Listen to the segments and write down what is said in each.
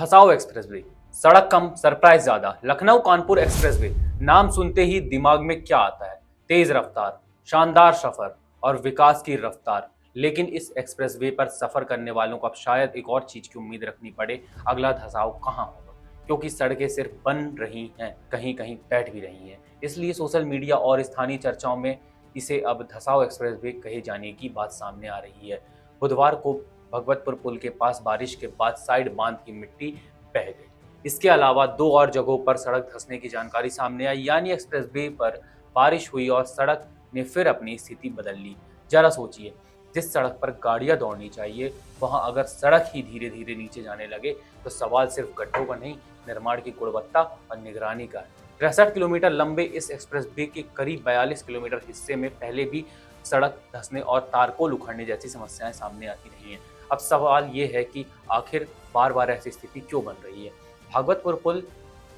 धसाऊ expressway, सड़क कम surprise ज्यादा। Lucknow Kanpur expressway, नाम सुनते ही दिमाग में क्या आता है? तेज रफ्तार, शानदार सफर और विकास की रफ्तार। लेकिन इस एक्सप्रेसवे पर सफर करने वालों को अब शायद एक और चीज की उम्मीद रखनी पड़े। अगला धसाव कहाँ होगा? क्योंकि सड़कें सिर्फ बन रही हैं, कहीं कहीं बैठ भी रही हैं। इसलिए सोशल मीडिया और स्थानीय चर्चाओं में इसे अब धसाऊ एक्सप्रेसवे कहे जाने की बात सामने आ रही है। बुधवार को भगवतपुर पुल के पास बारिश के बाद साइड बांध की मिट्टी बह गई। इसके अलावा दो और जगहों पर सड़क धंसने की जानकारी सामने आई, यानी एक्सप्रेसवे पर बारिश हुई और सड़क ने फिर अपनी स्थिति बदल ली। जरा सोचिए, जिस सड़क पर गाड़ियां दौड़नी चाहिए वहां अगर सड़क ही धीरे धीरे नीचे जाने लगे तो सवाल सिर्फ गड्ढों का नहीं, निर्माण की गुणवत्ता और निगरानी का है। 63 किलोमीटर लंबे इस एक्सप्रेसवे के करीब 42 किलोमीटर हिस्से में पहले भी सड़क धंसने और तारकोल उखड़ने जैसी समस्याएं सामने आती रही हैं। अब सवाल ये है कि आखिर बार बार ऐसी स्थिति क्यों बन रही है? भागवतपुर पुल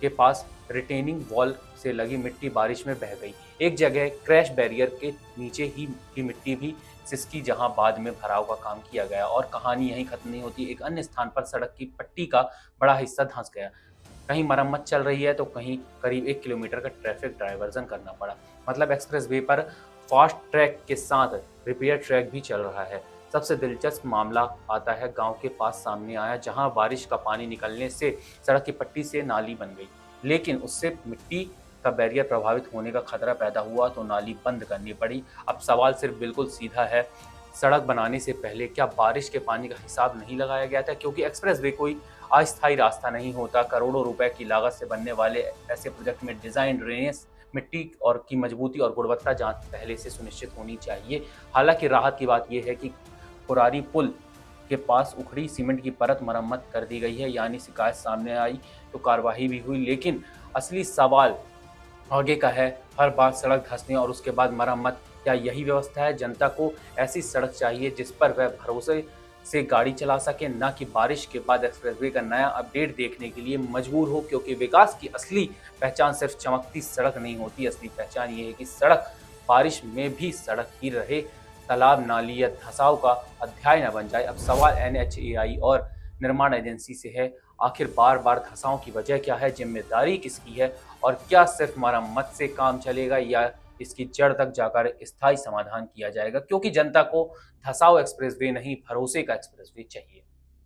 के पास रिटेनिंग वॉल से लगी मिट्टी बारिश में बह गई। एक जगह क्रैश बैरियर के नीचे ही की मिट्टी भी सिसकी, जहां बाद में भराव का काम किया गया। और कहानी यहीं खत्म नहीं होती। एक अन्य स्थान पर सड़क की पट्टी का बड़ा हिस्सा धंस गया। कहीं मरम्मत चल रही है तो कहीं करीब 1 किलोमीटर का ट्रैफिक डायवर्जन करना पड़ा। मतलब एक्सप्रेसवे पर फास्ट ट्रैक के साथ रिपेयर ट्रैक भी चल रहा है। सबसे दिलचस्प मामला आता है गांव के पास सामने आया, जहां बारिश का पानी निकलने से सड़क की पट्टी से नाली बन गई, लेकिन उससे मिट्टी का बैरियर प्रभावित होने का खतरा पैदा हुआ तो नाली बंद करनी पड़ी। अब सवाल सिर्फ बिल्कुल सीधा है, सड़क बनाने से पहले क्या बारिश के पानी का हिसाब नहीं लगाया गया था? क्योंकि एक्सप्रेसवे कोई अस्थायी रास्ता नहीं होता। करोड़ों रुपए की लागत से बनने वाले ऐसे प्रोजेक्ट में डिजाइन, ड्रेनेज, मिट्टी और की मजबूती और गुणवत्ता जांच पहले से सुनिश्चित होनी चाहिए। हालांकि राहत की बात यह है कि कुरारी पुल के पास उखड़ी सीमेंट की परत मरम्मत कर दी गई है, यानी शिकायत सामने आई तो कार्रवाई भी हुई। लेकिन असली सवाल आगे का है, हर बार सड़क धंसने और उसके बाद मरम्मत, क्या यही व्यवस्था है? जनता को ऐसी सड़क चाहिए जिस पर वह भरोसे से गाड़ी चला सके, ना कि बारिश के बाद एक्सप्रेसवे का नया अपडेट देखने के लिए मजबूर हो। क्योंकि विकास की असली पहचान सिर्फ चमकती सड़क नहीं होती। असली पहचान ये है कि सड़क बारिश में भी सड़क ही रहे, तालाब, नाली या धंसाव का अध्याय न बन जाए। अब सवाल NHAI और निर्माण एजेंसी से है, आखिर बार बार धंसाव की वजह क्या है? जिम्मेदारी किसकी है? और क्या सिर्फ मरम्मत से काम चलेगा या इसकी जड़ तक जाकर स्थायी समाधान किया जाएगा? क्योंकि जनता को धंसाव एक्सप्रेसवे नहीं, भरोसे का एक्सप्रेसवे चाहिए।